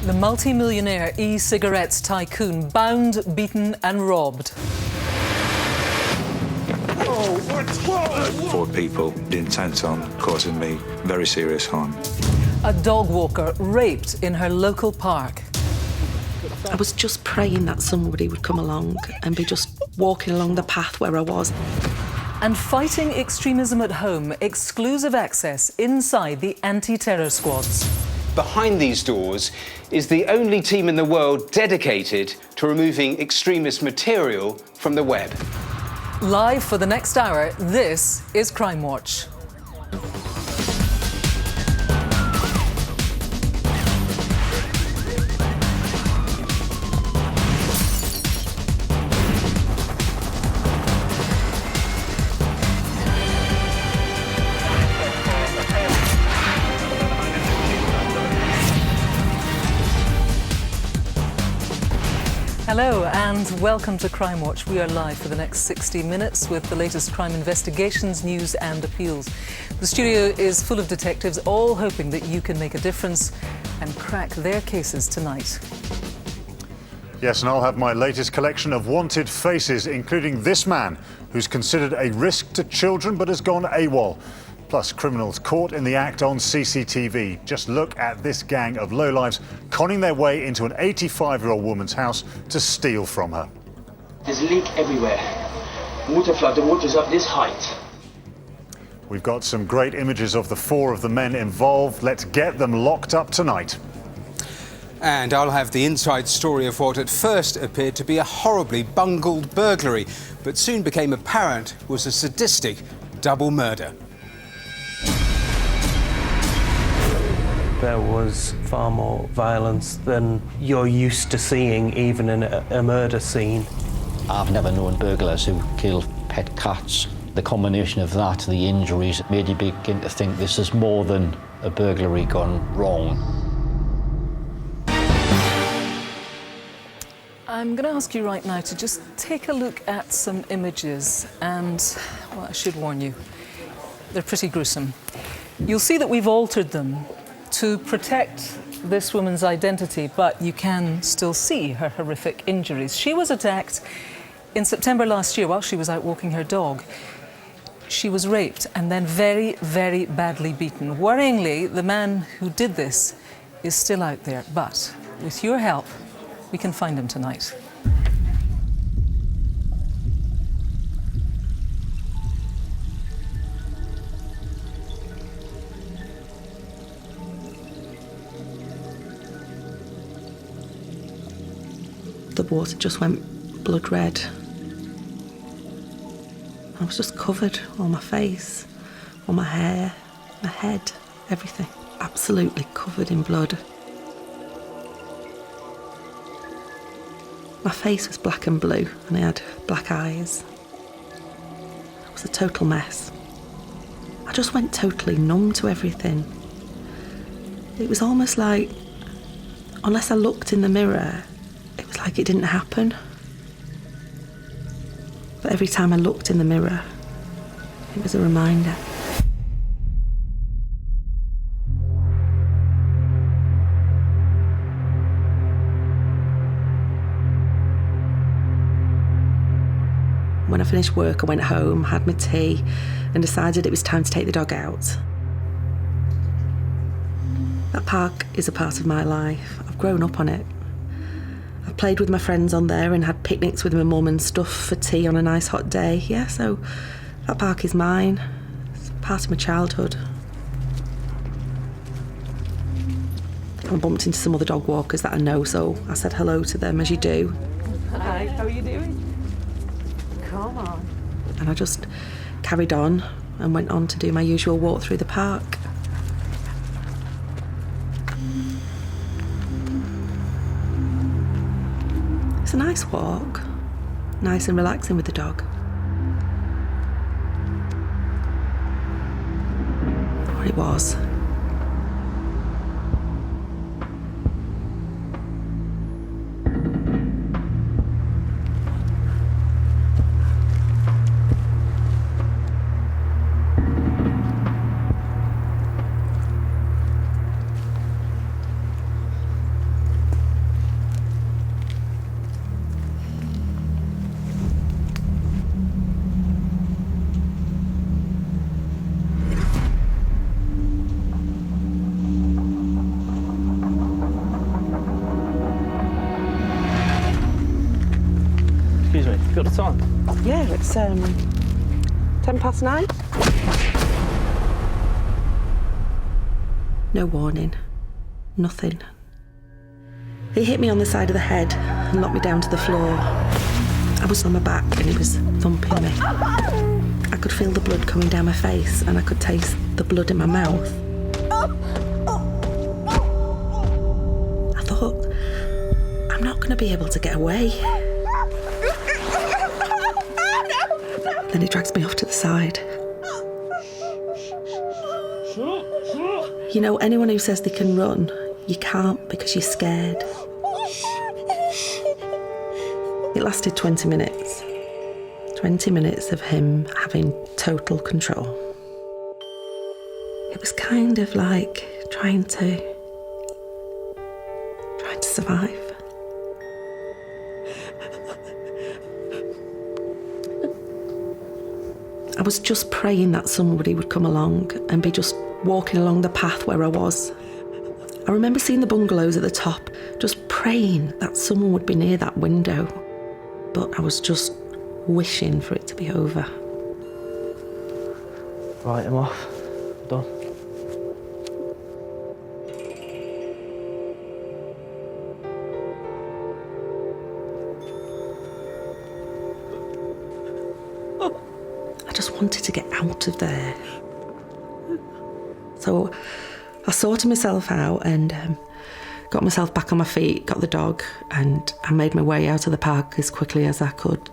The multi-millionaire e-cigarettes tycoon bound, beaten and robbed. 4 people intent on causing me very serious harm. A dog walker raped in her local park. I was just praying that somebody would come along and be just walking along the path where I was. And fighting extremism at home, exclusive access inside the anti-terror squads. Behind these doors is the only team in the world dedicated to removing extremist material from the web. Live for the next hour, this is Crimewatch. Hello and welcome to Crimewatch. We are live for the next 60 minutes with the latest crime investigations, news and appeals. The studio is full of detectives, all hoping that you can make a difference and crack their cases tonight. Yes, and I'll have my latest collection of wanted faces, including this man, who's considered a risk to children but has gone AWOL. Plus, criminals caught in the act on CCTV. Just look at this gang of lowlifes conning their way into an 85-year-old woman's house to steal from her. There's a leak everywhere. Water flood, the water's up this height. We've got some great images of the 4 of the men involved. Let's get them locked up tonight. And I'll have the inside story of what at first appeared to be a horribly bungled burglary, but soon became apparent was a sadistic double murder. There was far more violence than you're used to seeing, even in a murder scene. I've never known burglars who kill pet cats. The combination of that, the injuries, made you begin to think this is more than a burglary gone wrong. I'm going to ask you right now to just take a look at some images and, well, I should warn you, they're pretty gruesome. You'll see that we've altered them to protect this woman's identity, but you can still see her horrific injuries. She was attacked in September last year while she was out walking her dog. She was raped and then very, very badly beaten. Worryingly, the man who did this is still out there, but with your help, we can find him tonight. The water just went blood red. I was just covered, all my face, all my hair, my head, everything. Absolutely covered in blood. My face was black and blue and I had black eyes. It was a total mess. I just went totally numb to everything. It was almost like, unless I looked in the mirror, it was like it didn't happen. But every time I looked in the mirror, it was a reminder. When I finished work, I went home, had my tea, and decided it was time to take the dog out. That park is a part of my life. I've grown up on it. I've played with my friends on there and had picnics with my mum and stuff for tea on a nice hot day. Yeah, so that park is mine. It's part of my childhood. I bumped into some other dog walkers that I know, so I said hello to them, as you do. Hi, how are you doing? Come on. And I just carried on and went on to do my usual walk through the park. It's a nice walk, nice and relaxing with the dog. Or it was. the time? Yeah, it's 9:10. No warning. Nothing. He hit me on the side of the head and knocked me down to the floor. I was on my back and he was thumping me. I could feel the blood coming down my face and I could taste the blood in my mouth. I thought, I'm not going to be able to get away. Then he drags me off to the side. You know, anyone who says they can run, you can't because you're scared. It lasted 20 minutes. 20 minutes of him having total control. It was kind of like trying to survive. I was just praying that somebody would come along and be just walking along the path where I was. I remember seeing the bungalows at the top, just praying that someone would be near that window. But I was just wishing for it to be over. Right, I'm off. Done. I just wanted to get out of there. So I sorted myself out and got myself back on my feet, got the dog, and I made my way out of the park as quickly as I could.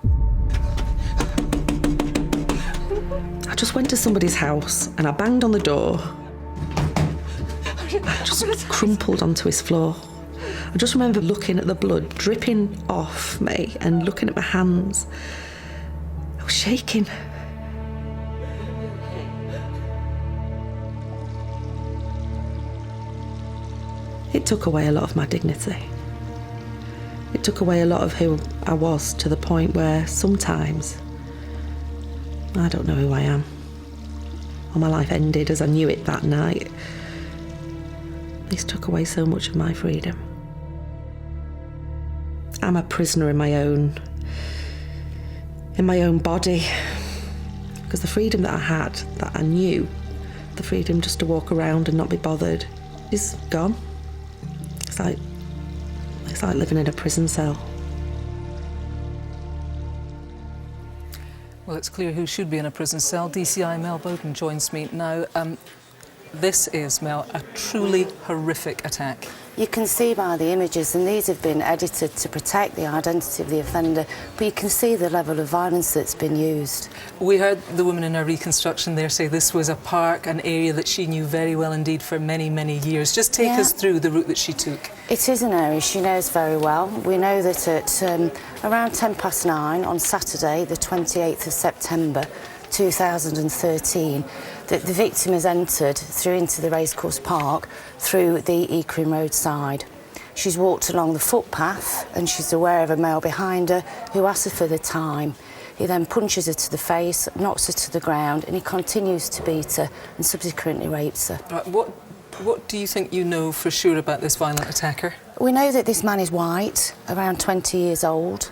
I just went to somebody's house and I banged on the door. I just crumpled onto his floor. I just remember looking at the blood dripping off me and looking at my hands. I was shaking. It took away a lot of my dignity. It took away a lot of who I was, to the point where sometimes I don't know who I am. Or my life ended as I knew it that night. This took away so much of my freedom. I'm a prisoner in my own body. Because the freedom that I had, that I knew, the freedom just to walk around and not be bothered, is gone. It's like living in a prison cell. Well, it's clear who should be in a prison cell. DCI Mel Bowden joins me now. This is, Mel, a truly horrific attack. You can see by the images, and these have been edited to protect the identity of the offender, but you can see the level of violence that's been used. We heard the woman in her reconstruction there say this was a park, an area that she knew very well indeed for many, many years. Just take us through the route that she took. It is an area she knows very well. We know that at around 9:10 on Saturday, the 28th of September 2013, that the victim has entered through into the racecourse park through the Crimewatch Road side. She's walked along the footpath and she's aware of a male behind her who asks her for the time. He then punches her to the face, knocks her to the ground, and he continues to beat her and subsequently rapes her. Right, what do you think you know for sure about this violent attacker? We know that this man is white, around 20 years old,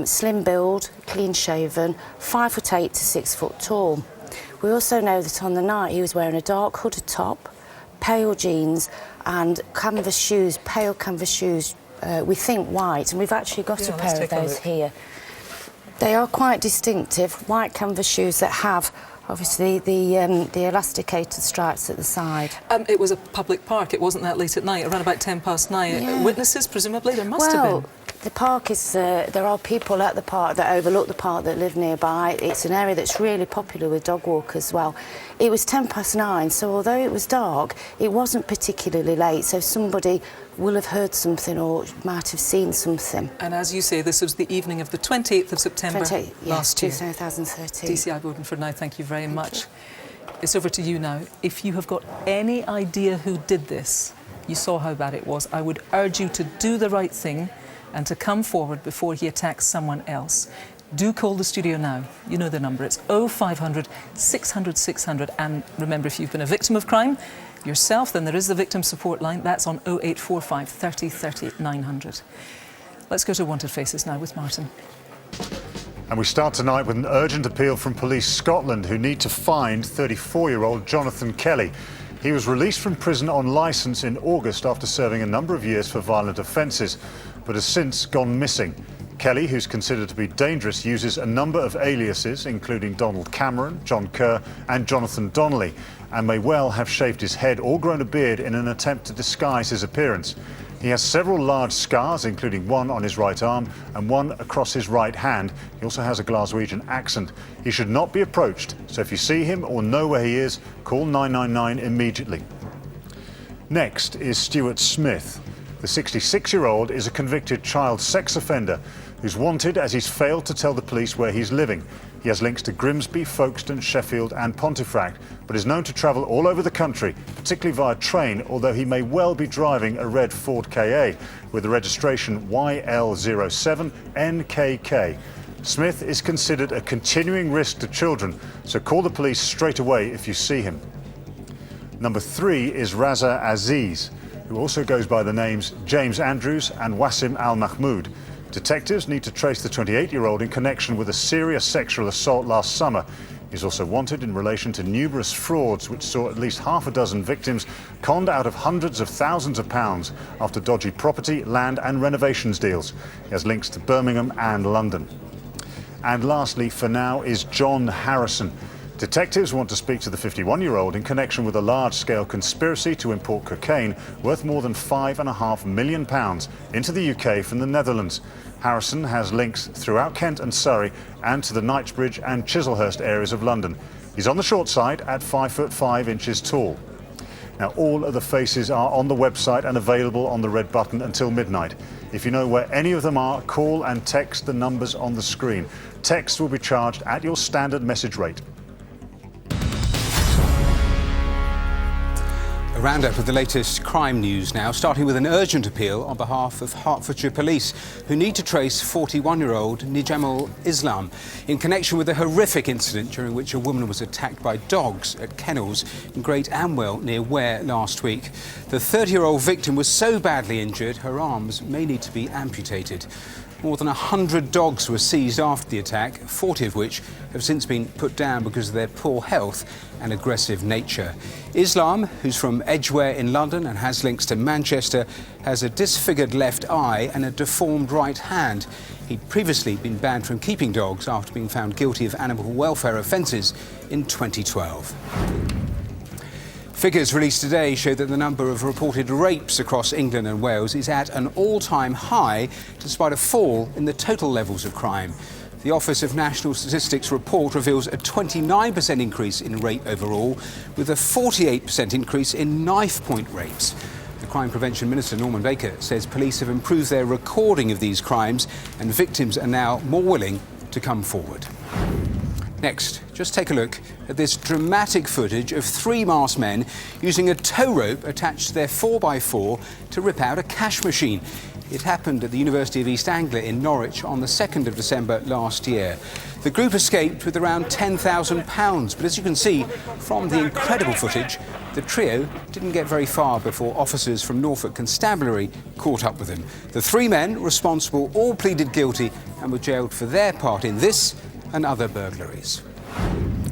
slim build, clean shaven, 5'8" to 6 foot tall. We also know that on the night he was wearing a dark hooded top, pale jeans and canvas shoes, pale canvas shoes, we think white, and we've actually got a pair of those here. They are quite distinctive, white canvas shoes that have obviously the elasticated stripes at the side. It was a public park, it wasn't that late at night, around about 9:10. Yeah. Witnesses, presumably, there must have been. The park is, there are people at the park that overlook the park that live nearby. It's an area that's really popular with dog walkers as well. It was 9:10, so although it was dark, it wasn't particularly late, so somebody will have heard something or might have seen something. And as you say, this was the evening of the 28th of September last year. 2013. DCI Bowden for now, thank you very much. It's over to you now. If you have got any idea who did this, you saw how bad it was, I would urge you to do the right thing and to come forward before he attacks someone else. Do call the studio now. You know the number. It's 0500 600 600. And remember, if you've been a victim of crime yourself, then there is the victim support line. That's on 0845 30 30 900. Let's go to Wanted Faces now with Martin. And we start tonight with an urgent appeal from Police Scotland, who need to find 34-year-old Jonathan Kelly. He was released from prison on licence in August after serving a number of years for violent offences, but has since gone missing. Kelly, who's considered to be dangerous, uses a number of aliases, including Donald Cameron, John Kerr and Jonathan Donnelly, and may well have shaved his head or grown a beard in an attempt to disguise his appearance. He has several large scars, including one on his right arm and one across his right hand. He also has a Glaswegian accent. He should not be approached, so if you see him or know where he is, call 999 immediately. Next is Stuart Smith. The 66-year-old is a convicted child sex offender who's wanted as he's failed to tell the police where he's living. He has links to Grimsby, Folkestone, Sheffield and Pontefract, but is known to travel all over the country, particularly via train, although he may well be driving a red Ford Ka with the registration YL07NKK. Smith is considered a continuing risk to children, so call the police straight away if you see him. Number 3 is Raza Aziz, who also goes by the names James Andrews and Wassim Al Mahmoud. Detectives need to trace the 28-year-old in connection with a serious sexual assault last summer. He's also wanted in relation to numerous frauds which saw at least half a dozen victims conned out of hundreds of thousands of pounds after dodgy property, land and renovations deals. He has links to Birmingham and London. And lastly, for now, is John Harrison. Detectives want to speak to the 51-year-old in connection with a large-scale conspiracy to import cocaine worth more than £5.5 million into the UK from the Netherlands. Harrison has links throughout Kent and Surrey and to the Knightsbridge and Chislehurst areas of London. He's on the short side at 5 foot 5 inches tall. Now, all of the faces are on the website and available on the red button until midnight. If you know where any of them are, call and text the numbers on the screen. Text will be charged at your standard message rate. A roundup of the latest crime news now, starting with an urgent appeal on behalf of Hertfordshire Police, who need to trace 41-year-old Nijamul Islam in connection with a horrific incident during which a woman was attacked by dogs at kennels in Great Amwell near Ware last week. The 30-year-old victim was so badly injured, her arms may need to be amputated. More than 100 dogs were seized after the attack, 40 of which have since been put down because of their poor health and aggressive nature. Islam, who's from Edgware in London and has links to Manchester, has a disfigured left eye and a deformed right hand. He'd previously been banned from keeping dogs after being found guilty of animal welfare offences in 2012. Figures released today show that the number of reported rapes across England and Wales is at an all-time high, despite a fall in the total levels of crime. The Office of National Statistics report reveals a 29% increase in rape overall, with a 48% increase in knife-point rapes. The Crime Prevention Minister, Norman Baker, says police have improved their recording of these crimes and victims are now more willing to come forward. Next, just take a look at this dramatic footage of 3 masked men using a tow rope attached to their 4x4 to rip out a cash machine. It happened at the University of East Anglia in Norwich on the 2nd of December last year. The group escaped with around £10,000, but as you can see from the incredible footage, the trio didn't get very far before officers from Norfolk Constabulary caught up with them. The 3 men responsible all pleaded guilty and were jailed for their part in this and other burglaries.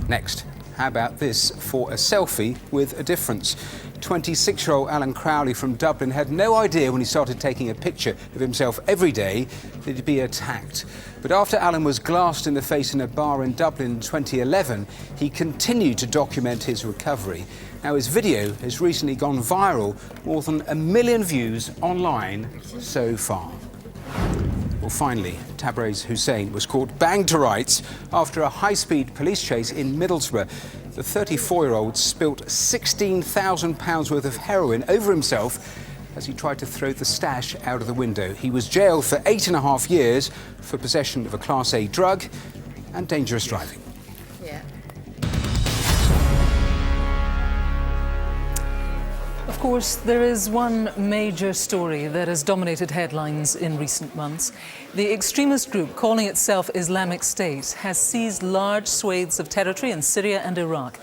Next, how about this for a selfie with a difference? 26-year-old Alan Crowley from Dublin had no idea when he started taking a picture of himself every day that he'd be attacked. But after Alan was glassed in the face in a bar in Dublin in 2011, he continued to document his recovery. Now his video has recently gone viral, more than 1 million views online so far. Well, finally, Tabrez Hussein was caught banged to rights after a high-speed police chase in Middlesbrough. The 34-year-old spilt £16,000 worth of heroin over himself as he tried to throw the stash out of the window. He was jailed for 8.5 years for possession of a Class A drug and dangerous driving. Of course, there is one major story that has dominated headlines in recent months. The extremist group calling itself Islamic State has seized large swathes of territory in Syria and Iraq,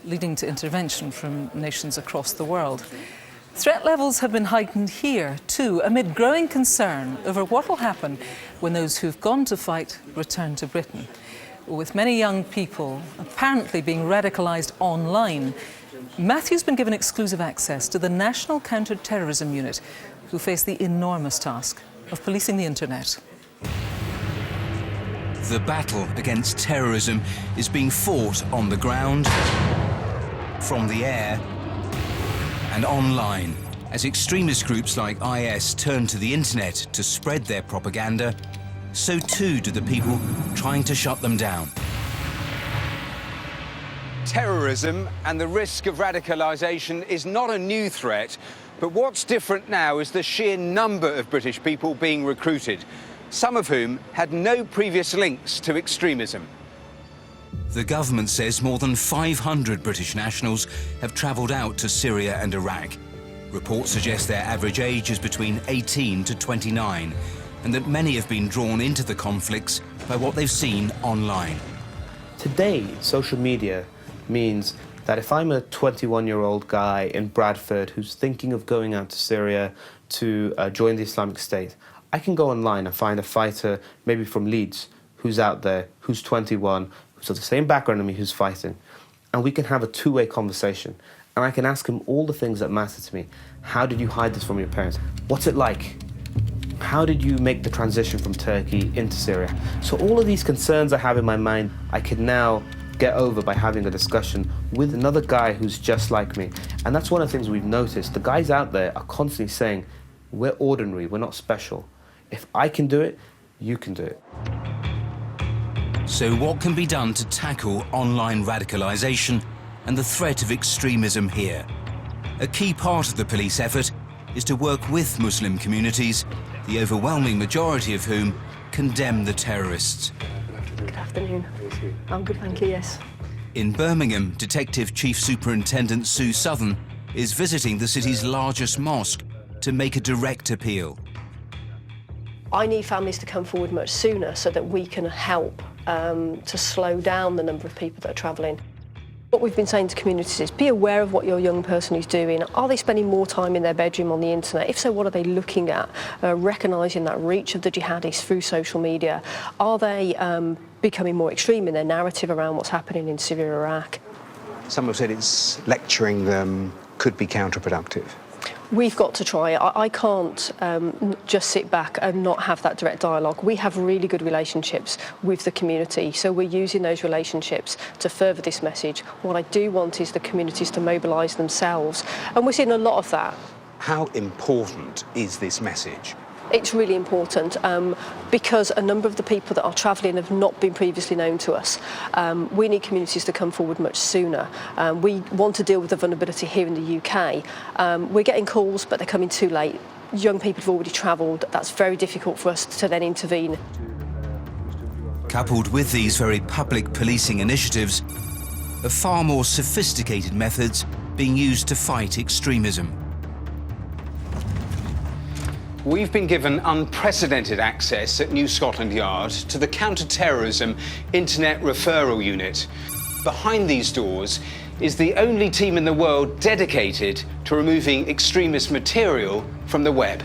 leading to intervention from nations across the world. Threat levels have been heightened here too, amid growing concern over what will happen when those who've gone to fight return to Britain. With many young people apparently being radicalised online, Matthew's been given exclusive access to the National Counter-Terrorism Unit, who face the enormous task of policing the internet. The battle against terrorism is being fought on the ground, from the air, and online. As extremist groups like IS turn to the internet to spread their propaganda, so too do the people trying to shut them down. Terrorism and the risk of radicalisation is not a new threat, but what's different now is the sheer number of British people being recruited, some of whom had no previous links to extremism. The government says more than 500 British nationals have travelled out to Syria and Iraq. Reports suggest their average age is between 18 to 29, and that many have been drawn into the conflicts by what they've seen online. Today, social media means that if I'm a 21-year-old guy in Bradford who's thinking of going out to Syria to join the Islamic State, I can go online and find a fighter, maybe from Leeds, who's out there, who's 21, who's of the same background as me, who's fighting. And we can have a two-way conversation. And I can ask him all the things that matter to me. How did you hide this from your parents? What's it like? How did you make the transition from Turkey into Syria? So all of these concerns I have in my mind, I can now get over by having a discussion with another guy who's just like me. And that's one of the things we've noticed. The guys out there are constantly saying, we're ordinary, we're not special. If I can do it, you can do it. So what can be done to tackle online radicalisation and the threat of extremism here? A key part of the police effort is to work with Muslim communities, the overwhelming majority of whom condemn the terrorists. Good afternoon. I'm good, thank you, yes. In Birmingham, Detective Chief Superintendent Sue Southern is visiting the city's largest mosque to make a direct appeal. I need families to come forward much sooner so that we can help to slow down the number of people that are travelling. What we've been saying to communities is be aware of what your young person is doing. Are they spending more time in their bedroom on the internet? If so, what are they looking at? Recognising that reach of the jihadis through social media. Are they becoming more extreme in their narrative around what's happening in Syria or Iraq? Some have said it's lecturing them could be counterproductive. We've got to try it. I can't just sit back and not have that direct dialogue. We have really good relationships with the community, so we're using those relationships to further this message. What I do want is the communities to mobilise themselves, and we're seeing a lot of that. How important is this message? It's really important because a number of the people that are travelling have not been previously known to us. We need communities to come forward much sooner. We want to deal with the vulnerability here in the UK. We're getting calls, but they're coming too late. Young people have already travelled. That's very difficult for us to then intervene. Coupled with these very public policing initiatives, are far more sophisticated methods being used to fight extremism. We've been given unprecedented access at New Scotland Yard to the Counter-Terrorism Internet Referral Unit. Behind these doors is the only team in the world dedicated to removing extremist material from the web.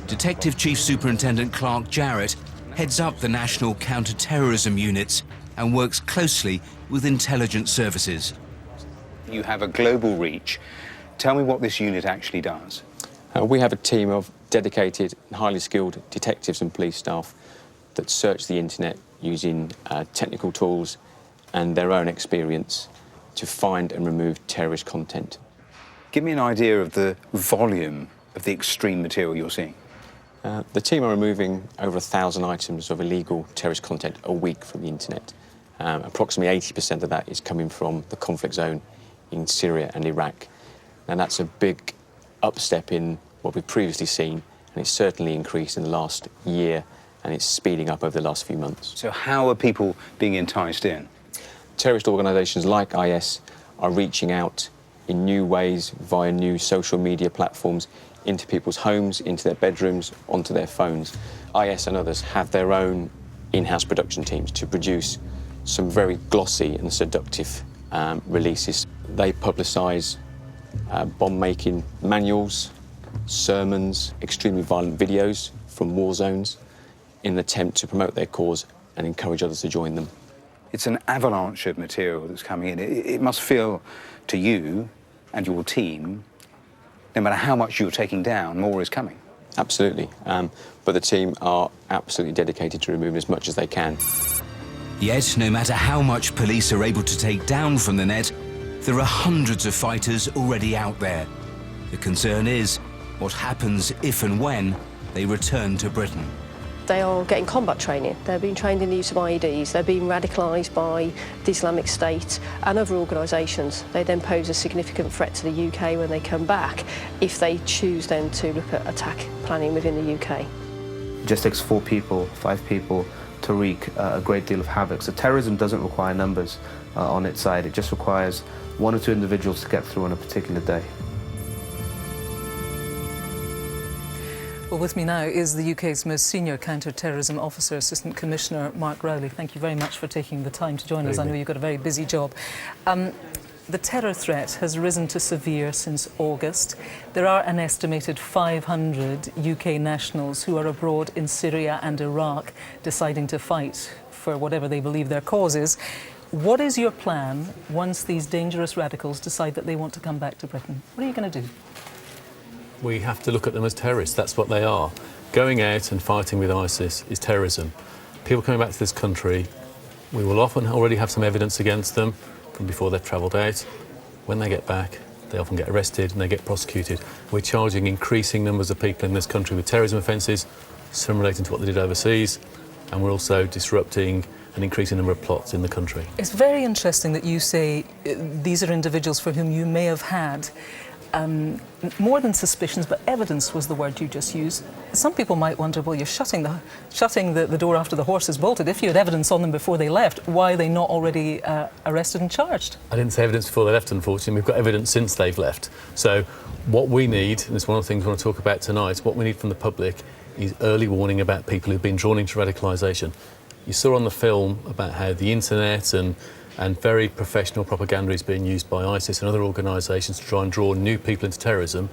Detective Chief Superintendent Clark Jarrett heads up the National Counter-Terrorism Units and works closely with intelligence services. You have a global reach. Tell me what this unit actually does. We have a team of dedicated, highly skilled detectives and police staff that search the internet using technical tools and their own experience to find and remove terrorist content. Give me an idea of the volume of the extreme material you're seeing. The team are removing over 1,000 items of illegal terrorist content a week from the internet. Approximately 80% of that is coming from the conflict zone in Syria and Iraq. And that's a big upstep in what we've previously seen, and it's certainly increased in the last year, and it's speeding up over the last few months. So how are people being enticed in? Terrorist organisations like IS are reaching out in new ways via new social media platforms into people's homes, into their bedrooms, onto their phones. IS and others have their own in-house production teams to produce some very glossy and seductive releases. They publicise bomb-making manuals, sermons, extremely violent videos from war zones in an attempt to promote their cause and encourage others to join them. It's an avalanche of material that's coming in. It must feel to you and your team, no matter how much you're taking down, more is coming. Absolutely. But the team are absolutely dedicated to removing as much as they can. Yet, no matter how much police are able to take down from the net, there are hundreds of fighters already out there. The concern is what happens if and when they return to Britain. They are getting combat training. They're being trained in the use of IEDs. They're being radicalised by the Islamic State and other organisations. They then pose a significant threat to the UK when they come back, if they choose then to look at attack planning within the UK. It just takes 4 people, 5 people to wreak a great deal of havoc. So terrorism doesn't require numbers on its side. It just requires 1 or 2 individuals to get through on a particular day. Well, with me now is the UK's most senior counter-terrorism officer, Assistant Commissioner Mark Rowley. Thank you very much for taking the time to join us. I know you've got a very busy job. The terror threat has risen to severe since August. There are an estimated 500 UK nationals who are abroad in Syria and Iraq deciding to fight for whatever they believe their cause is. What is your plan once these dangerous radicals decide that they want to come back to Britain? What are you going to do? We have to look at them as terrorists. That's what they are. Going out and fighting with ISIS is terrorism. People coming back to this country, we will often already have some evidence against them from before they've travelled out. When they get back, they often get arrested and they get prosecuted. We're charging increasing numbers of people in this country with terrorism offences, some relating to what they did overseas, and we're also disrupting an increasing number of plots in the country. It's very interesting that you say these are individuals for whom you may have had more than suspicions, but evidence was the word you just used. Some people might wonder, well, you're shutting the door after the horse is bolted. If you had evidence on them before they left, why are they not already arrested and charged? I didn't say evidence before they left, unfortunately. We've got evidence since they've left. So what we need, and it's one of the things we want to talk about tonight, what we need from the public is early warning about people who've been drawn into radicalisation. You saw on the film about how the internet and very professional propaganda is being used by ISIS and other organisations to try and draw new people into terrorism.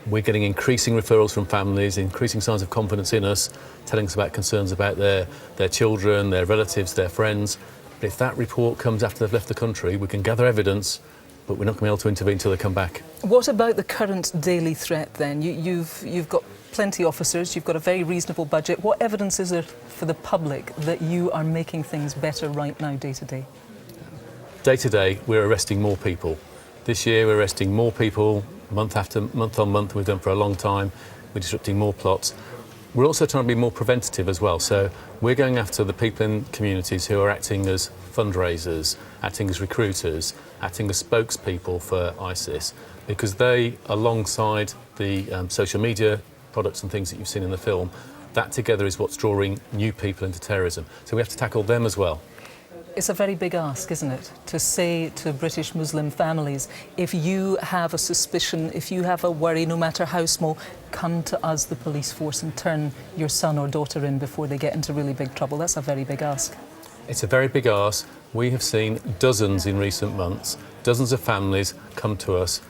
We're getting increasing referrals from families, increasing signs of confidence in us, telling us about concerns about their children, their relatives, their friends. But if that report comes after they've left the country, we can gather evidence, but we're not going to be able to intervene until they come back. What about the current daily threat then? You've got plenty of officers, you've got a very reasonable budget. What evidence is there for the public that you are making things better right now, day to day? Day to day, we're arresting more people. This year, we're arresting more people month on month. We've done for a long time. We're disrupting more plots. We're also trying to be more preventative as well. So we're going after the people in communities who are acting as fundraisers, acting as recruiters, acting as spokespeople for ISIS, because they, alongside the social media products and things that you've seen in the film, that together is what's drawing new people into terrorism. So we have to tackle them as well. It's a very big ask, isn't it, to say to British Muslim families, if you have a suspicion, if you have a worry, no matter how small, come to us, the police force, and turn your son or daughter in before they get into really big trouble. That's a very big ask. It's a very big ask. We have seen dozens in recent months, dozens of families come to us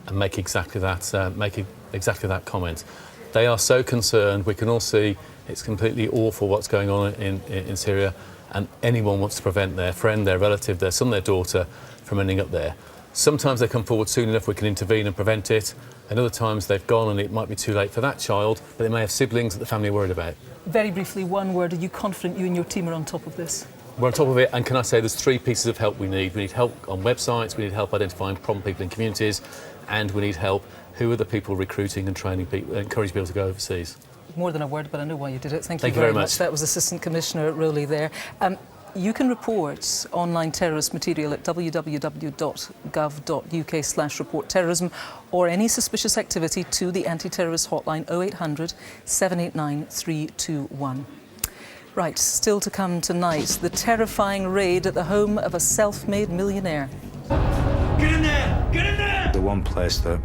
and make exactly that comment. They are so concerned. We can all see it's completely awful what's going on in Syria. And anyone wants to prevent their friend, their relative, their son, their daughter from ending up there. Sometimes they come forward soon enough we can intervene and prevent it, and other times they've gone and it might be too late for that child, but they may have siblings that the family are worried about. Very briefly, one word, are you confident you and your team are on top of this? We're on top of it, and can I say there's 3 pieces of help we need. We need help on websites, we need help identifying problem people in communities, and we need help who are the people recruiting and training people, encourage people to go overseas. More than a word, but I know why you did it. Thank you very much. That was Assistant Commissioner Rowley there. You can report online terrorist material at www.gov.uk/report terrorism or any suspicious activity to the anti-terrorist hotline 0800 789 321. Right, still to come tonight, the terrifying raid at the home of a self-made millionaire. Get in there! Get in there! The one place that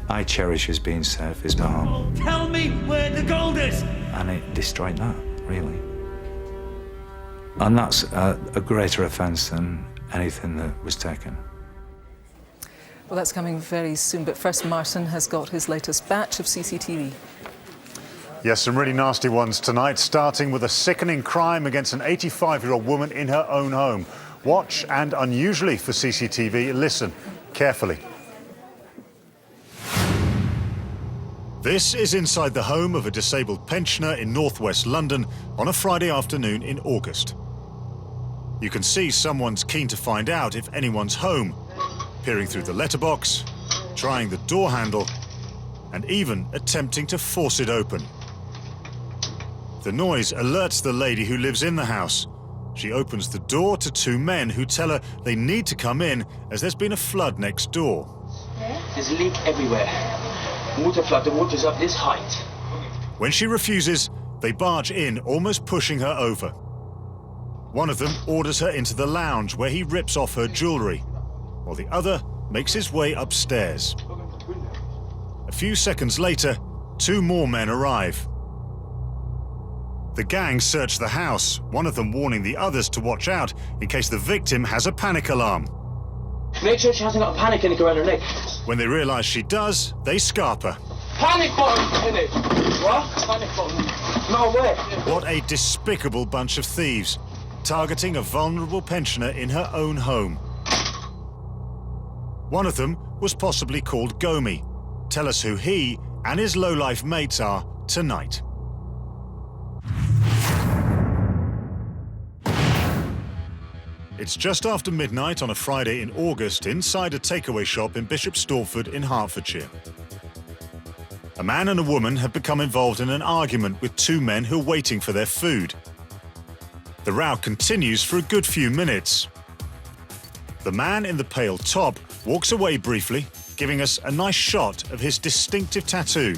I cherish as being safe is my home. Tell me where the gold is! And it destroyed that, really. And that's a greater offence than anything that was taken. Well, that's coming very soon, but first Martin has got his latest batch of CCTV. Yes, some really nasty ones tonight, starting with a sickening crime against an 85-year-old woman in her own home. Watch, and unusually for CCTV, listen carefully. This is inside the home of a disabled pensioner in northwest London on a Friday afternoon in August. You can see someone's keen to find out if anyone's home, peering through the letterbox, trying the door handle, and even attempting to force it open. The noise alerts the lady who lives in the house. She opens the door to two men who tell her they need to come in as there's been a flood next door. There's a leak everywhere. Water flood, the water's up this height. When she refuses, they barge in, almost pushing her over. One of them orders her into the lounge where he rips off her jewellery, while the other makes his way upstairs. A few seconds later, two more men arrive. The gang search the house, one of them warning the others to watch out in case the victim has a panic alarm. Make sure she hasn't got a panic in around her neck. When they realise she does, they scarp her. Panic button in it. What? Panic button. No way. What a despicable bunch of thieves, targeting a vulnerable pensioner in her own home. One of them was possibly called Gomi. Tell us who he and his low-life mates are tonight. It's just after midnight on a Friday in August inside a takeaway shop in Bishop Stortford in Hertfordshire. A man and a woman have become involved in an argument with two men who are waiting for their food. The row continues for a good few minutes. The man in the pale top walks away briefly, giving us a nice shot of his distinctive tattoo.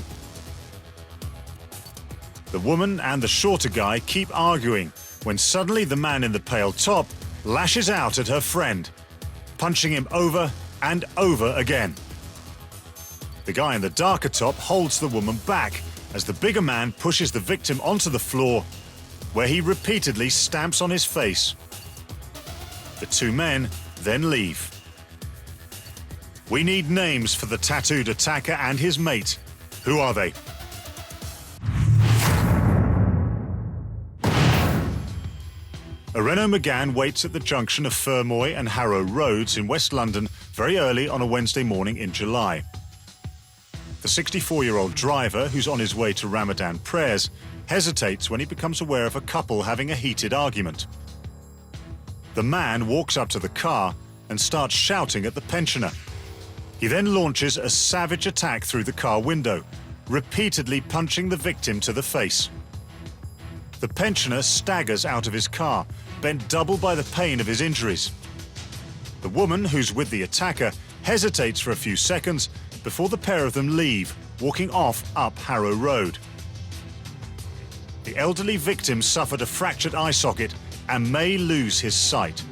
The woman and the shorter guy keep arguing when suddenly the man in the pale top lashes out at her friend, punching him over and over again. The guy in the darker top holds the woman back as the bigger man pushes the victim onto the floor, where he repeatedly stamps on his face. The two men then leave. We need names for the tattooed attacker and his mate. Who are they? A Renault Megane waits at the junction of Fermoy and Harrow Roads in West London very early on a Wednesday morning in July. The 64-year-old driver, who's on his way to Ramadan prayers, hesitates when he becomes aware of a couple having a heated argument. The man walks up to the car and starts shouting at the pensioner. He then launches a savage attack through the car window, repeatedly punching the victim to the face. The pensioner staggers out of his car, bent double by the pain of his injuries. The woman, who's with the attacker, hesitates for a few seconds before the pair of them leave, walking off up Harrow Road. The elderly victim suffered a fractured eye socket and may lose his sight.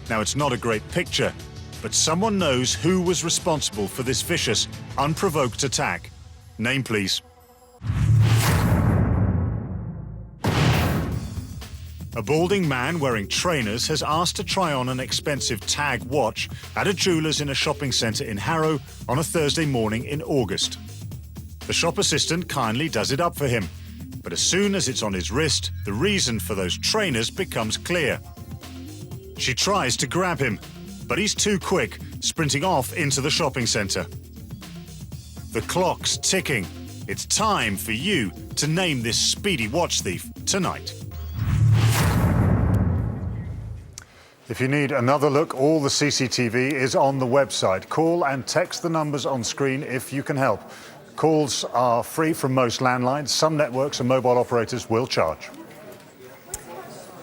Now, it's not a great picture, but someone knows who was responsible for this vicious, unprovoked attack. Name, please. A balding man wearing trainers has asked to try on an expensive tag watch at a jeweller's in a shopping centre in Harrow on a Thursday morning in August. The shop assistant kindly does it up for him, but as soon as it's on his wrist, the reason for those trainers becomes clear. She tries to grab him, but he's too quick, sprinting off into the shopping centre. The clock's ticking. It's time for you to name this speedy watch thief tonight. If you need another look, all the CCTV is on the website. Call and text the numbers on screen if you can help. Calls are free from most landlines. Some networks and mobile operators will charge.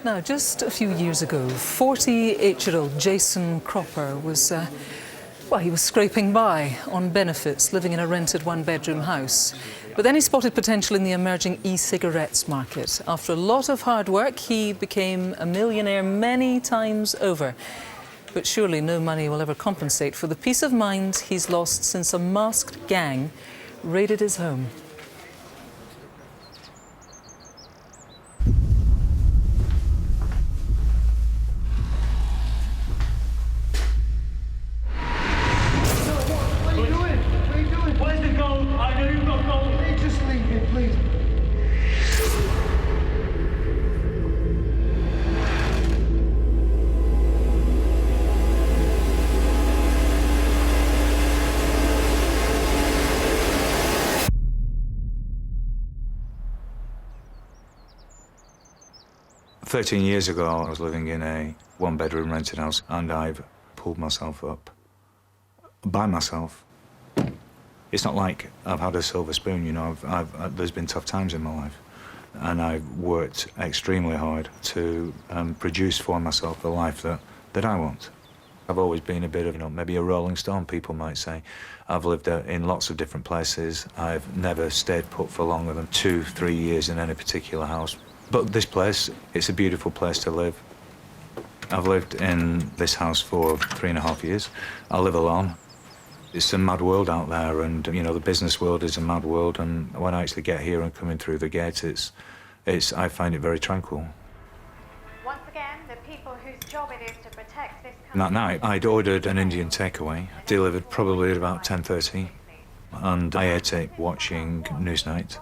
Now, just a few years ago, 48-year-old Jason Cropper was, he was scraping by on benefits, living in a rented one-bedroom house. But then he spotted potential in the emerging e-cigarettes market. After a lot of hard work, he became a millionaire many times over. But surely no money will ever compensate for the peace of mind he's lost since a masked gang raided his home. 13 years ago, I was living in a one-bedroom rented house, and I've pulled myself up by myself. It's not like I've had a silver spoon, you know. There's been tough times in my life, and I've worked extremely hard to produce for myself the life that I want. I've always been a bit of, you know, maybe a rolling stone, people might say. I've lived in lots of different places. I've never stayed put for longer than 2-3 years in any particular house. But this place, it's a beautiful place to live. I've lived in this house for 3.5 years. I live alone. It's a mad world out there, and, you know, the business world is a mad world, and when I actually get here and come in through the gate, I find it very tranquil. Once again, the people whose job it is to protect this country... That night, I'd ordered an Indian takeaway, delivered probably at about 10:30, and I ate it watching Newsnight.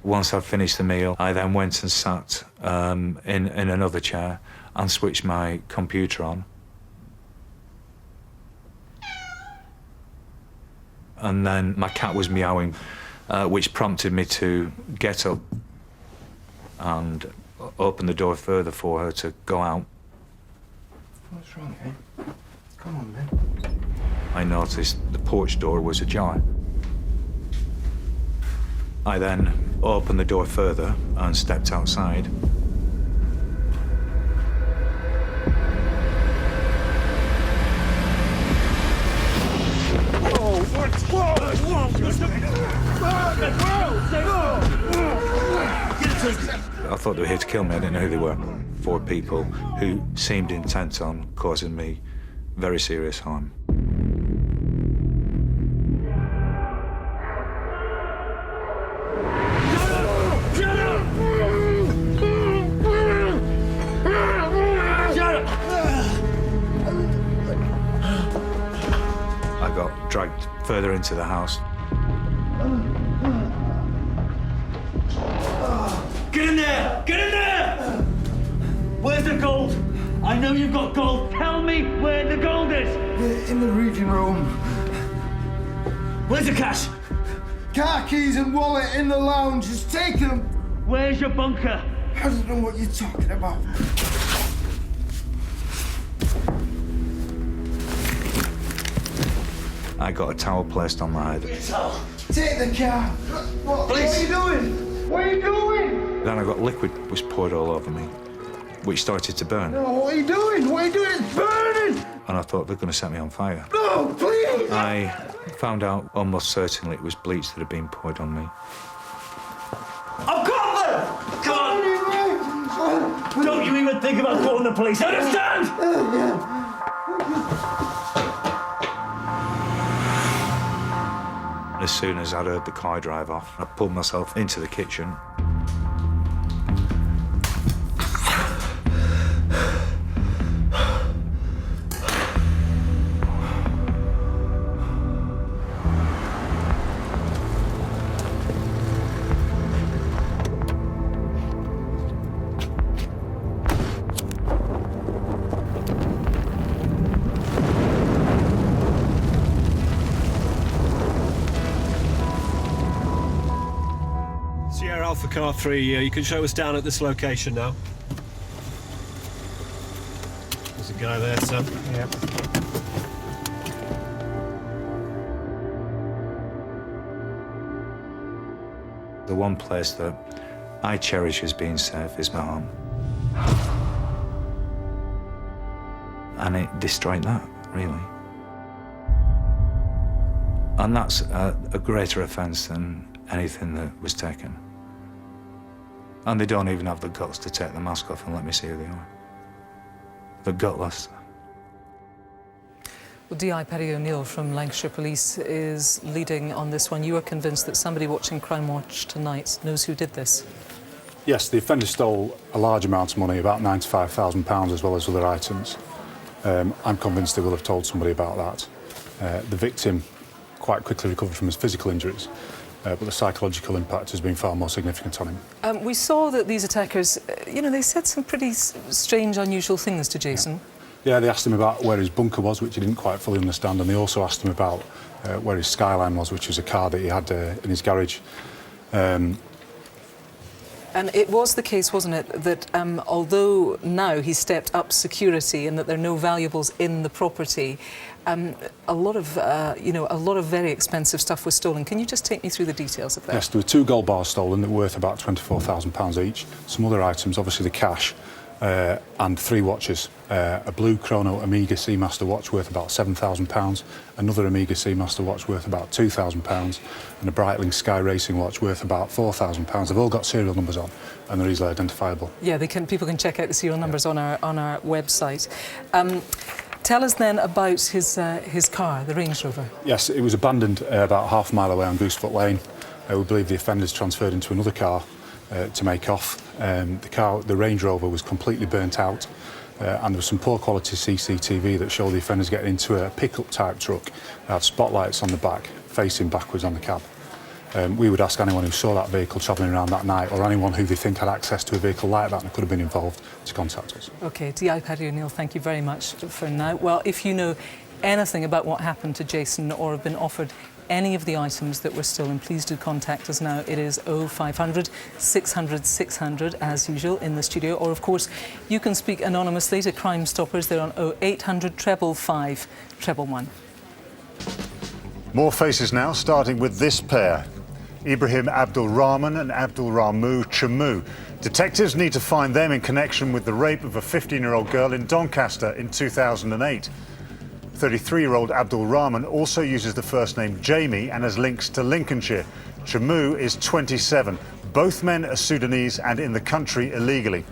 Once I'd finished the meal, I then went and sat in another chair and switched my computer on. And then my cat was meowing, which prompted me to get up and open the door further for her to go out. What's wrong, eh? Come on, man. I noticed the porch door was ajar. I then opened the door further and stepped outside. I thought they were here to kill me. I didn't know who they were. 4 people who seemed intent on causing me very serious harm. I got dragged further into the house. Get in there! Get in there! Where's the gold? I know you've got gold. Tell me where the gold is. In the reading room. Where's the cash? Car keys and wallet in the lounge. Just take them. Where's your bunker? I don't know what you're talking about. I got a towel placed on my head. Take the car. What are you doing? What are you doing? Then I got liquid was poured all over me, which started to burn. No, what are you doing? What are you doing? It's burning! And I thought they're going to set me on fire. No, please! I found out almost certainly it was bleach that had been poured on me. I've got them! Come on! Don't you even think about calling the police, understand? As soon as I'd heard the car drive off, I pulled myself into the kitchen. Alpha Car 3, you can show us down at this location now. There's a guy there, sir. Yeah. The one place that I cherish as being safe is my home. And it destroyed that, really. And that's a greater offence than anything that was taken. And they don't even have the guts to take the mask off and let me see who they are. They're gutless. Well, DI Perry O'Neill from Lancashire Police is leading on this one. You are convinced that somebody watching Crimewatch tonight knows who did this? Yes, the offender stole a large amount of money, about £95,000, as well as other items. I'm convinced they will have told somebody about that. The victim quite quickly recovered from his physical injuries, but the psychological impact has been far more significant on him. We saw that these attackers, you know, they said some pretty strange, unusual things to Jason. Yeah, they asked him about where his bunker was, which he didn't quite fully understand, and they also asked him about where his Skyline was, which was a car that he had in his garage. And it was the case, wasn't it, that although now he's stepped up security and that there are no valuables in the property, a lot of very expensive stuff was stolen. Can you just take me through the details of that? Yes, there were 2 gold bars stolen that were worth about £24,000 each. Some other items, obviously the cash, and 3 watches. A blue Chrono Omega Seamaster watch worth about £7,000, another Omega Seamaster watch worth about £2,000, and a Breitling Sky Racing watch worth about £4,000. They've all got serial numbers on and they're easily identifiable. Yeah, people can check out the serial numbers on our website. Tell us then about his car, the Range Rover. Yes, it was abandoned about half a mile away on Goosefoot Lane. We believe the offenders transferred into another car to make off. The Range Rover was completely burnt out, and there was some poor quality CCTV that showed the offenders getting into a pickup type truck that had spotlights on the back, facing backwards on the cab. We would ask anyone who saw that vehicle travelling around that night, or anyone who they think had access to a vehicle like that and could have been involved, to contact us. OK, D.I. Paddy O'Neill, thank you very much for now. Well, if you know anything about what happened to Jason or have been offered any of the items that were stolen, please do contact us now. It is 0500 600 600 as usual in the studio, or of course you can speak anonymously to Crime Stoppers. They're on 0800 555 111. More faces now, starting with this pair. Ibrahim Abdul Rahman and Abdul Ramu Chamu. Detectives need to find them in connection with the rape of a 15-year-old girl in Doncaster in 2008. 33-year-old Abdul Rahman also uses the first name Jamie and has links to Lincolnshire. Chamu is 27. Both men are Sudanese and in the country illegally.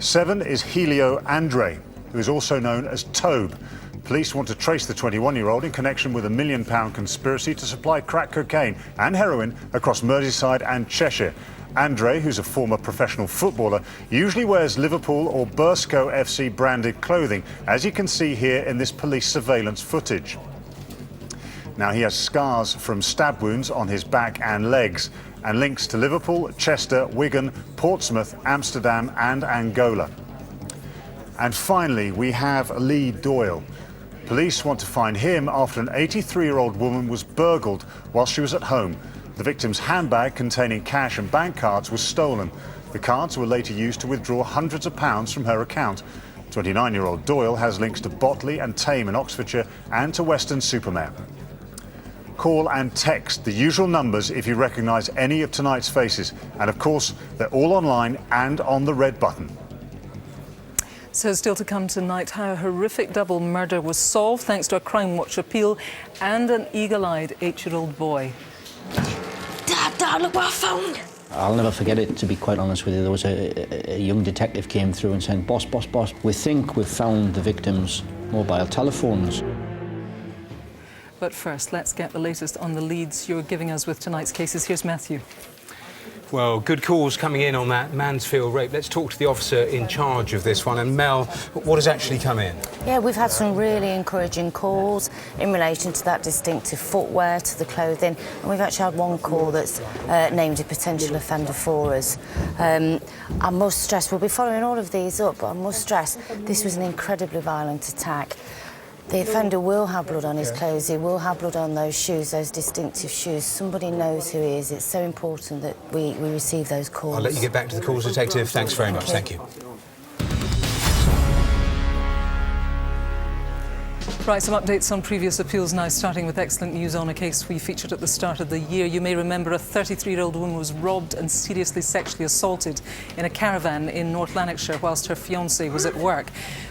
7 is Helio Andre, who is also known as Tobe. Police want to trace the 21-year-old in connection with a £1 million conspiracy to supply crack cocaine and heroin across Merseyside and Cheshire. Andre, who's a former professional footballer, usually wears Liverpool or Burscough FC branded clothing, as you can see here in this police surveillance footage. Now, he has scars from stab wounds on his back and legs, and links to Liverpool, Chester, Wigan, Portsmouth, Amsterdam and Angola. And finally, we have Lee Doyle. Police want to find him after an 83-year-old woman was burgled while she was at home. The victim's handbag containing cash and bank cards was stolen. The cards were later used to withdraw hundreds of pounds from her account. 29-year-old Doyle has links to Botley and Tame in Oxfordshire and to Weston-super-Mare. Call and text the usual numbers if you recognise any of tonight's faces. And of course, they're all online and on the red button. So still to come tonight, how a horrific double murder was solved thanks to a Crimewatch appeal and an eagle-eyed 8-year-old boy. Dad, look what I found! I'll never forget it, to be quite honest with you. There was a young detective came through and said, boss, we think we've found the victim's mobile telephones. But first, let's get the latest on the leads you're giving us with tonight's cases. Here's Matthew. Well, good calls coming in on that Mansfield rape. Let's talk to the officer in charge of this one. And Mel, what has actually come in? Yeah, we've had some really encouraging calls in relation to that distinctive footwear, to the clothing, and we've actually had one call that's named a potential offender for us. I must stress, we'll be following all of these up, but I must stress this was an incredibly violent attack. The offender will have blood on his clothes, he will have blood on those shoes, those distinctive shoes. Somebody knows who he is. It's so important that we receive those calls. I'll let you get back to the calls, Detective. Thanks very much. Thank you. Right, some updates on previous appeals now, starting with excellent news on a case we featured at the start of the year. You may remember a 33-year-old woman was robbed and seriously sexually assaulted in a caravan in North Lanarkshire whilst her fiancé was at work.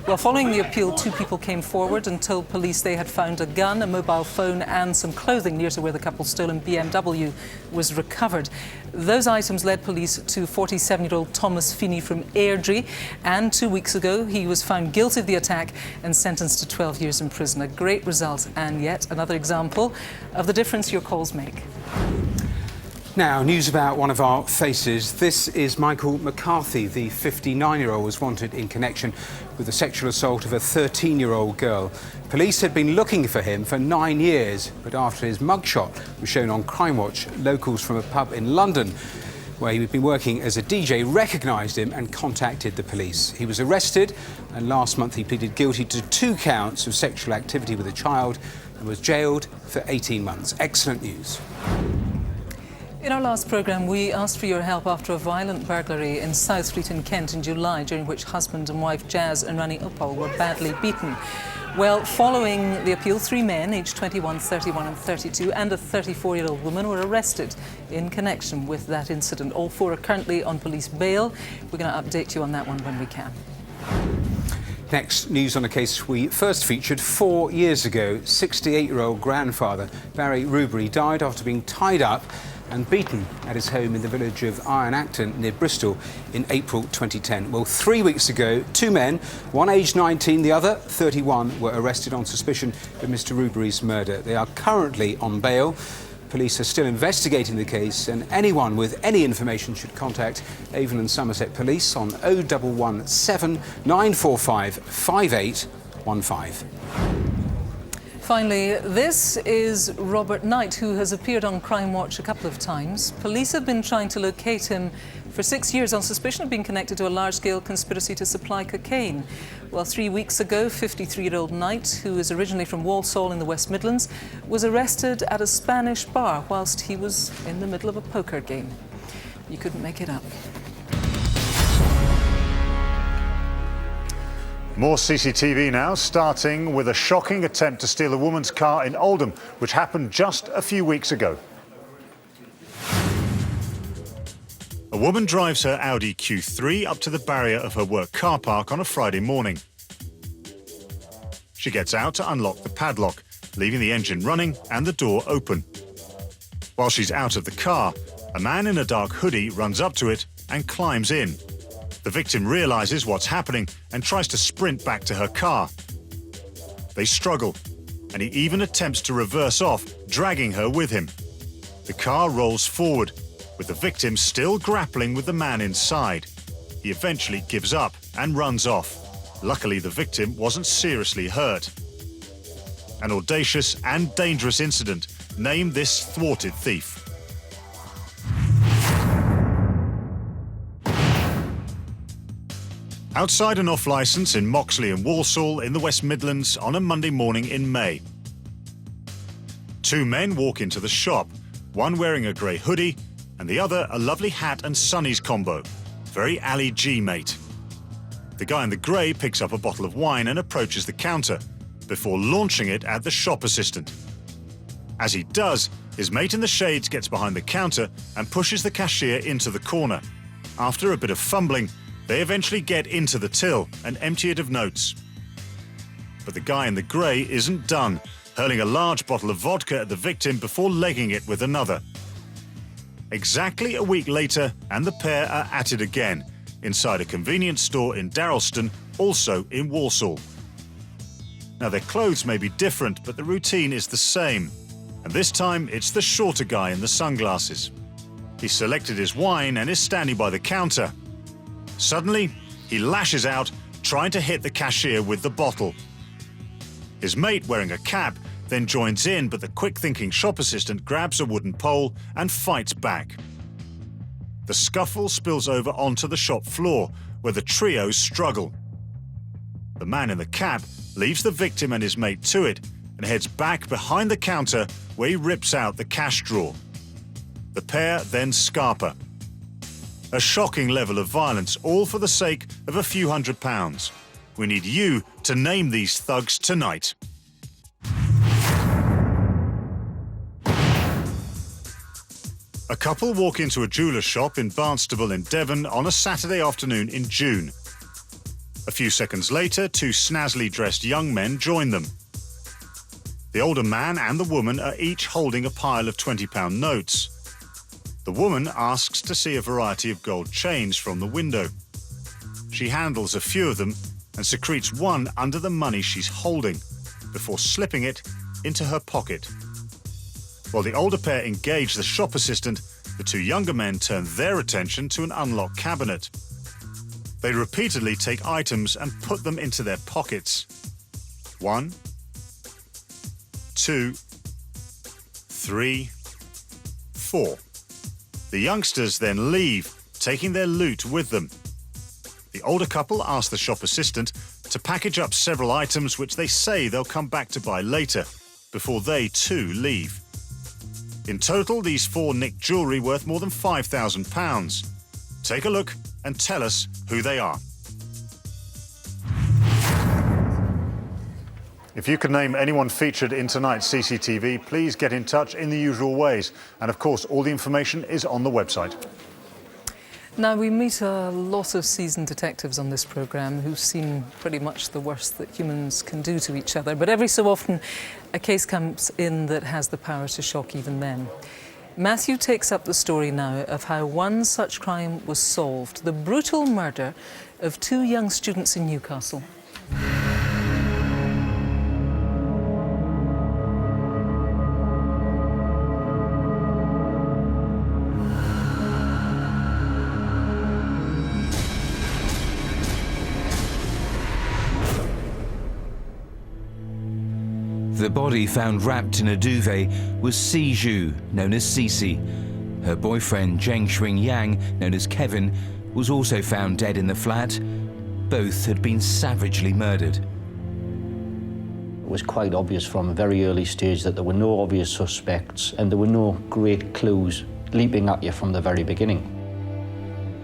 Well, following the appeal, 2 people came forward and told police they had found a gun, a mobile phone and some clothing near to where the couple's stolen BMW was recovered. Those items led police to 47-year-old Thomas Feeney from Airdrie, and 2 weeks ago he was found guilty of the attack and sentenced to 12 years in prison. A great result, and yet another example of the difference your calls make. Now, news about one of our faces. This is Michael McCarthy. The 59-year-old was wanted in connection with the sexual assault of a 13-year-old girl. Police had been looking for him for 9 years, but after his mugshot was shown on Crimewatch, locals from a pub in London where he'd been working as a DJ recognised him and contacted the police. He was arrested, and last month he pleaded guilty to 2 counts of sexual activity with a child and was jailed for 18 months. Excellent news. In our last programme, we asked for your help after a violent burglary in South Street in Kent in July, during which husband and wife Jazz and Rani Uppal were badly beaten. Well, following the appeal, 3 men, aged 21, 31 and 32, and a 34-year-old woman were arrested in connection with that incident. All 4 are currently on police bail. We're going to update you on that one when we can. Next, news on a case we first featured 4 years ago. 68-year-old grandfather Barry Rubery died after being tied up and beaten at his home in the village of Iron Acton near Bristol in April 2010. Well, 3 weeks ago, 2 men, one aged 19, the other 31, were arrested on suspicion of Mr. Rubery's murder. They are currently on bail. Police are still investigating the case, and anyone with any information should contact Avon and Somerset Police on 0117 945 5815. Finally, this is Robert Knight, who has appeared on Crimewatch a couple of times. Police have been trying to locate him for 6 years on suspicion of being connected to a large-scale conspiracy to supply cocaine. Well, 3 weeks ago, 53-year-old Knight, who is originally from Walsall in the West Midlands, was arrested at a Spanish bar whilst he was in the middle of a poker game. You couldn't make it up. More CCTV now, starting with a shocking attempt to steal a woman's car in Oldham, which happened just a few weeks ago. A woman drives her Audi Q3 up to the barrier of her work car park on a Friday morning. She gets out to unlock the padlock, leaving the engine running and the door open. While she's out of the car, a man in a dark hoodie runs up to it and climbs in. The victim realises what's happening and tries to sprint back to her car. They struggle, and he even attempts to reverse off, dragging her with him. The car rolls forward, with the victim still grappling with the man inside. He eventually gives up and runs off. Luckily, the victim wasn't seriously hurt. An audacious and dangerous incident. Name this thwarted thief. Outside an off-licence in Moxley and Walsall in the West Midlands on a Monday morning in May. 2 men walk into the shop, one wearing a grey hoodie and the other a lovely hat and sunnies combo. Very Ali G, mate. The guy in the grey picks up a bottle of wine and approaches the counter before launching it at the shop assistant. As he does, his mate in the shades gets behind the counter and pushes the cashier into the corner. After a bit of fumbling, they eventually get into the till and empty it of notes. But the guy in the grey isn't done, hurling a large bottle of vodka at the victim before legging it with another. Exactly a week later, and the pair are at it again, inside a convenience store in Darrelston, also in Walsall. Now, their clothes may be different, but the routine is the same. And this time, it's the shorter guy in the sunglasses. He's selected his wine and is standing by the counter. Suddenly, he lashes out, trying to hit the cashier with the bottle. His mate, wearing a cap, then joins in, but the quick-thinking shop assistant grabs a wooden pole and fights back. The scuffle spills over onto the shop floor, where the trio struggle. The man in the cap leaves the victim and his mate to it and heads back behind the counter, where he rips out the cash drawer. The pair then scarper. A shocking level of violence, all for the sake of a few £100s. We need you to name these thugs tonight. A couple walk into a jeweller's shop in Barnstable in Devon on a Saturday afternoon in June. A few seconds later, 2 snazzily dressed young men join them. The older man and the woman are each holding a pile of £20 notes. The woman asks to see a variety of gold chains from the window. She handles a few of them and secretes one under the money she's holding, before slipping it into her pocket. While the older pair engage the shop assistant, the 2 younger men turn their attention to an unlocked cabinet. They repeatedly take items and put them into their pockets. 1, 2, 3, 4. The youngsters then leave, taking their loot with them. The older couple ask the shop assistant to package up several items which they say they'll come back to buy later, before they too leave. In total, these 4 nicked jewellery worth more than £5,000. Take a look and tell us who they are. If you could name anyone featured in tonight's CCTV, please get in touch in the usual ways. And of course, all the information is on the website. Now, we meet a lot of seasoned detectives on this programme who've seen pretty much the worst that humans can do to each other. But every so often, a case comes in that has the power to shock even them. Matthew takes up the story now of how one such crime was solved, the brutal murder of 2 young students in Newcastle. The body found wrapped in a duvet was Si Zhu, known as Cici. Her boyfriend, Zheng Xuanyang, known as Kevin, was also found dead in the flat. Both had been savagely murdered. It was quite obvious from a very early stage that there were no obvious suspects and there were no great clues leaping at you from the very beginning.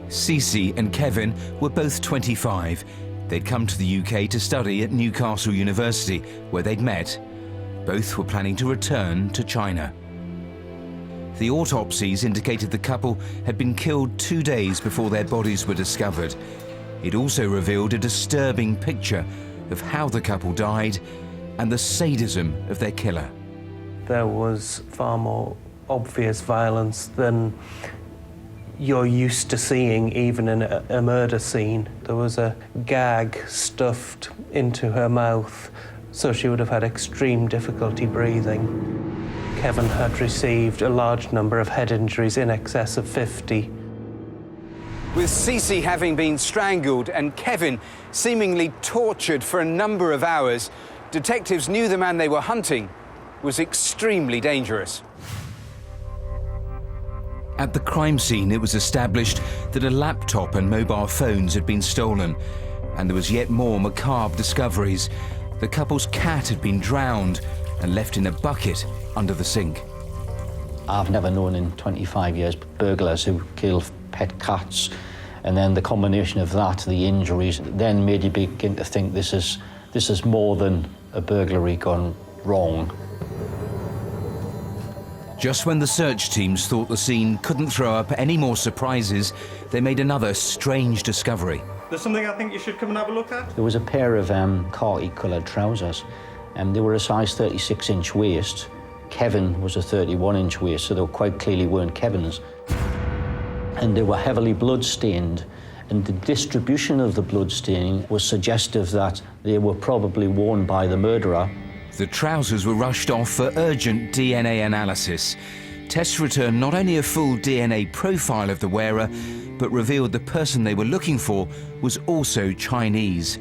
Cici and Kevin were both 25. They'd come to the UK to study at Newcastle University, where they'd met. Both were planning to return to China. The autopsies indicated the couple had been killed 2 days before their bodies were discovered. It also revealed a disturbing picture of how the couple died and the sadism of their killer. There was far more obvious violence than you're used to seeing even in a murder scene. There was a gag stuffed into her mouth, so she would have had extreme difficulty breathing. Kevin had received a large number of head injuries, in excess of 50. With Cici having been strangled and Kevin seemingly tortured for a number of hours, detectives knew the man they were hunting was extremely dangerous. At the crime scene, it was established that a laptop and mobile phones had been stolen, and there was yet more macabre discoveries. The couple's cat had been drowned and left in a bucket under the sink. I've never known in 25 years burglars who kill pet cats, and then the combination of that, the injuries, then made you begin to think this is more than a burglary gone wrong. Just when the search teams thought the scene couldn't throw up any more surprises, they made another strange discovery. There's something I think you should come and have a look at. There was a pair of khaki-coloured trousers, and they were a size 36-inch waist. Kevin was a 31-inch waist, so they quite clearly weren't Kevin's. And they were heavily blood-stained, and the distribution of the blood staining was suggestive that they were probably worn by the murderer. The trousers were rushed off for urgent DNA analysis. Tests returned not only a full DNA profile of the wearer, but revealed the person they were looking for was also Chinese.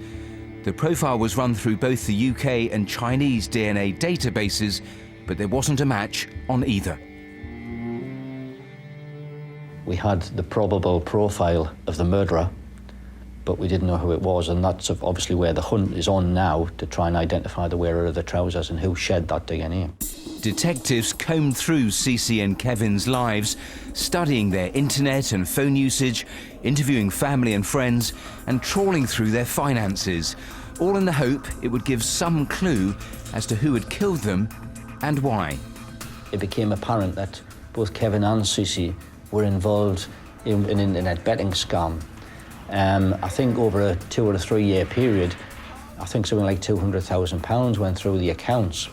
The profile was run through both the UK and Chinese DNA databases, but there wasn't a match on either. We had the probable profile of the murderer, but we didn't know who it was, and that's obviously where the hunt is on now, to try and identify the wearer of the trousers and who shed that DNA. Detectives combed through Cici and Kevin's lives, studying their internet and phone usage, interviewing family and friends, and trawling through their finances, all in the hope it would give some clue as to who had killed them and why. It became apparent that both Kevin and Cici were involved in an internet betting scam. I think over a 2 or 3 year period, I think something like £200,000 went through the accounts.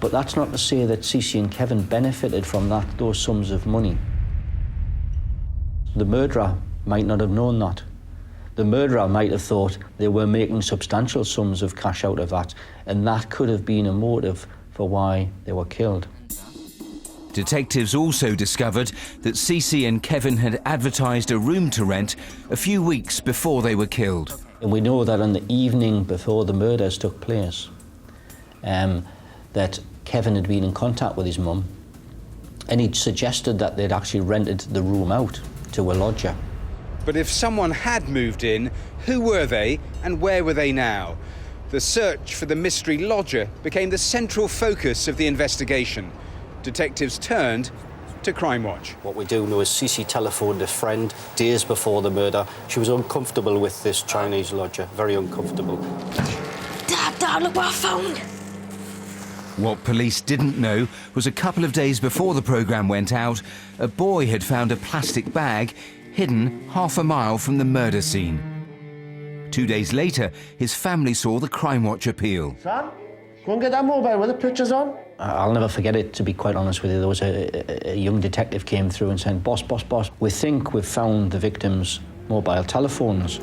But that's not to say that Cici and Kevin benefited from those sums of money. The murderer might not have known that. The murderer might have thought they were making substantial sums of cash out of that, and that could have been a motive for why they were killed. Detectives also discovered that Cici and Kevin had advertised a room to rent a few weeks before they were killed. And we know that on the evening before the murders took place, that Kevin had been in contact with his mum, and he'd suggested that they'd actually rented the room out to a lodger. But if someone had moved in, who were they and where were they now? The search for the mystery lodger became the central focus of the investigation. detectives turned to Crimewatch. What we do know is Cece telephoned a friend days before the murder. She was uncomfortable with this Chinese lodger, very uncomfortable. Dad, look what I found! What police didn't know was a couple of days before the programme went out, a boy had found a plastic bag hidden half a mile from the murder scene. 2 days later, his family saw the Crimewatch appeal. Son, go and get that mobile with the pictures on. I'll never forget it, to be quite honest with you. There was a young detective came through and said, boss, we think we've found the victim's mobile telephones.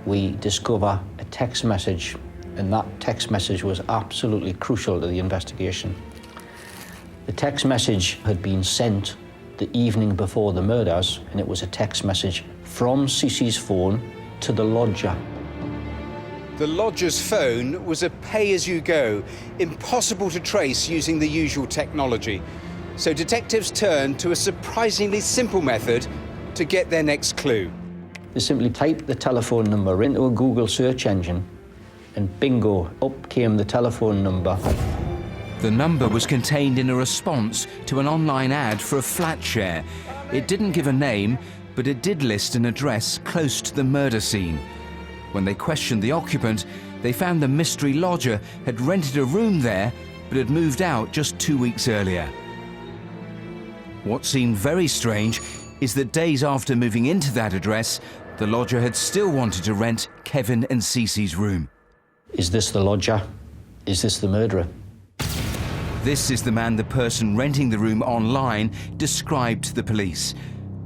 We discover a text message, and that text message was absolutely crucial to the investigation. The text message had been sent the evening before the murders, and it was a text message from Cece's phone to the lodger. The lodger's phone was a pay-as-you-go, impossible to trace using the usual technology. So detectives turned to a surprisingly simple method to get their next clue. They simply typed the telephone number into a Google search engine, and bingo, up came the telephone number. The number was contained in a response to an online ad for a flat share. It didn't give a name, but it did list an address close to the murder scene. When they questioned the occupant, they found the mystery lodger had rented a room there, but had moved out just 2 weeks earlier. What seemed very strange is that days after moving into that address, the lodger had still wanted to rent Kevin and Cece's room. Is this the lodger? Is this the murderer? This is the man the person renting the room online described to the police.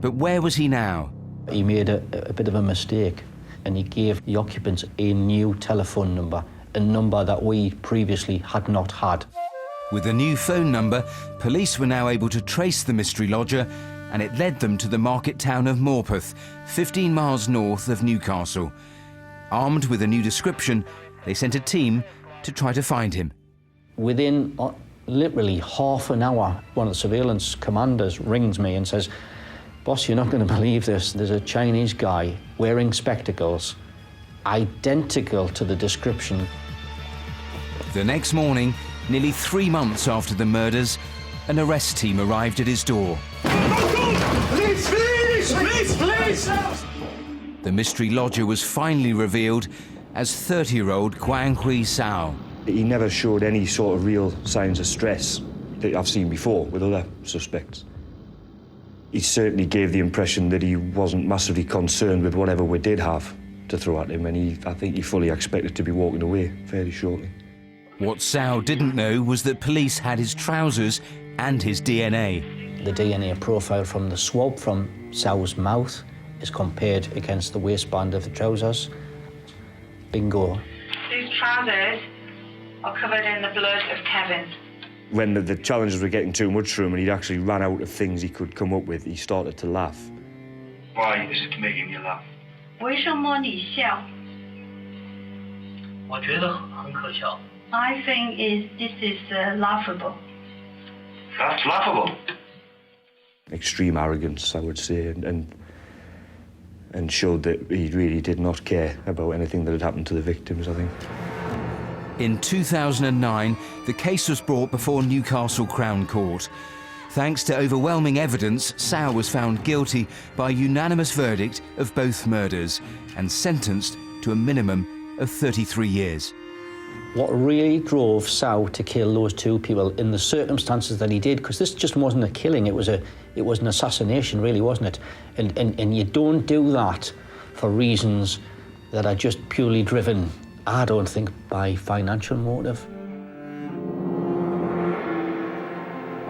But where was he now? He made a bit of a mistake, and he gave the occupants a new telephone number, a number that we previously had not had. With a new phone number, police were now able to trace the mystery lodger, and it led them to the market town of Morpeth, 15 miles north of Newcastle. Armed with a new description, they sent a team to try to find him. Within literally half an hour, one of the surveillance commanders rings me and says, "Boss, you're not going to believe this. There's a Chinese guy wearing spectacles, identical to the description." The next morning, nearly 3 months after the murders, an arrest team arrived at his door. Police, police, police, police! The mystery lodger was finally revealed as 30-year-old Guang Hui Sao. He never showed any sort of real signs of stress that I've seen before with other suspects. He certainly gave the impression that he wasn't massively concerned with whatever we did have to throw at him, and I think he fully expected to be walking away fairly shortly. What Sao didn't know was that police had his trousers and his DNA. The DNA profile from the swab from Sao's mouth is compared against the waistband of the trousers. Bingo. These trousers are covered in the blood of Kevin. When the challenges were getting too much for him and he'd actually ran out of things he could come up with, he started to laugh. Why is it making you laugh? 为什么你笑? 我觉得很可笑。 I think this is laughable. That's laughable. Extreme arrogance, I would say, and showed that he really did not care about anything that had happened to the victims, I think. In 2009, the case was brought before Newcastle Crown Court. Thanks to overwhelming evidence, Sao was found guilty by a unanimous verdict of both murders and sentenced to a minimum of 33 years. What really drove Sao to kill those two people in the circumstances that he did, because this just wasn't a killing, it was an assassination, really, wasn't it? And you don't do that for reasons that are just purely driven, I don't think, by financial motive.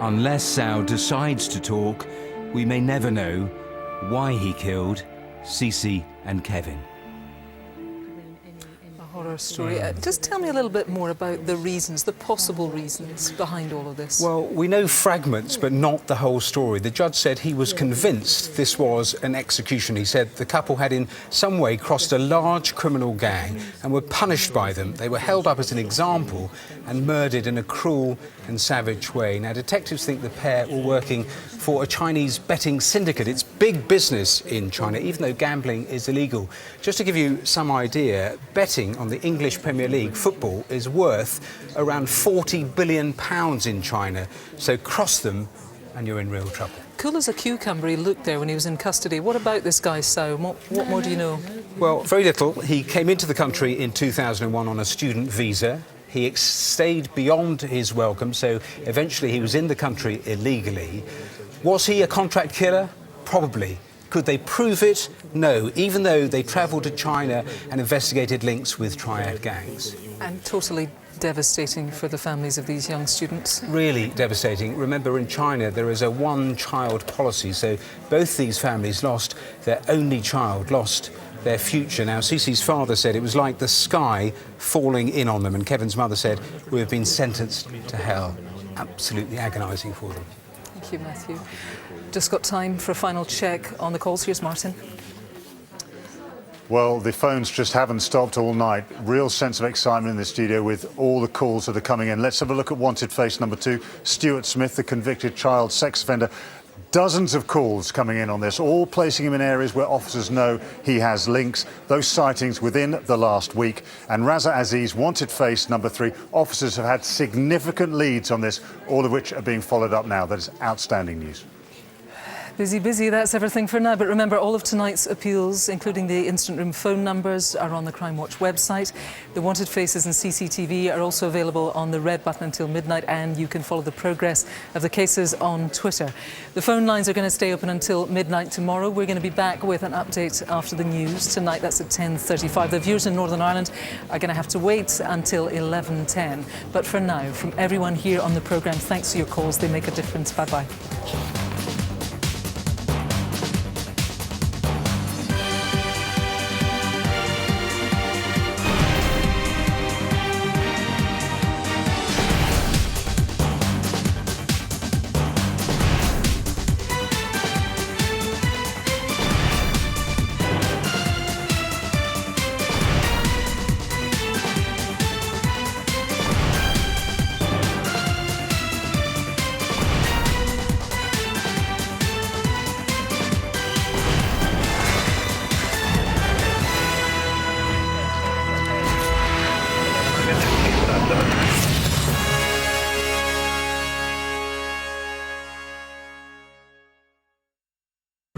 Unless Sao decides to talk, we may never know why he killed Cece and Kevin. Horror story. Just tell me a little bit more about the reasons, the possible reasons behind all of this. Well, we know fragments, but not the whole story. The judge said he was convinced this was an execution. He said the couple had in some way crossed a large criminal gang and were punished by them. They were held up as an example and murdered in a cruel and savage way. Now, detectives think the pair were working for a Chinese betting syndicate. It's big business in China, even though gambling is illegal. Just to give you some idea, betting on the English Premier League football is worth around £40 billion in China. So cross them and you're in real trouble. Cool as a cucumber he looked there when he was in custody. What about this guy, So? What more do you know? Well, very little. He came into the country in 2001 on a student visa. He stayed beyond his welcome, so eventually he was in the country illegally. Was he a contract killer? Probably. Could they prove it? No, even though they travelled to China and investigated links with triad gangs. And totally devastating for the families of these young students. Really devastating. Remember, in China there is a one-child policy, so both these families lost their only child, lost their future. Now, Cece's father said it was like the sky falling in on them, and Kevin's mother said, we have been sentenced to hell. Absolutely agonising for them. Thank you, Matthew. Just got time for a final check on the calls. Here's Martin. Well, the phones just haven't stopped all night. Real sense of excitement in the studio with all the calls that are coming in. Let's have a look at wanted face number 2, Stuart Smith, the convicted child sex offender. Dozens of calls coming in on this, all placing him in areas where officers know he has links. Those sightings within the last week. And Raza Aziz, wanted face number 3. Officers have had significant leads on this, all of which are being followed up now. That is outstanding news. Busy, busy, that's everything for now. But remember, all of tonight's appeals, including the Instant Room phone numbers, are on the Crimewatch website. The wanted faces and CCTV are also available on the red button until midnight, and you can follow the progress of the cases on Twitter. The phone lines are going to stay open until midnight tomorrow. We're going to be back with an update after the news tonight. That's at 10:35. The viewers in Northern Ireland are going to have to wait until 11:10. But for now, from everyone here on the programme, thanks for your calls. They make a difference. Bye-bye.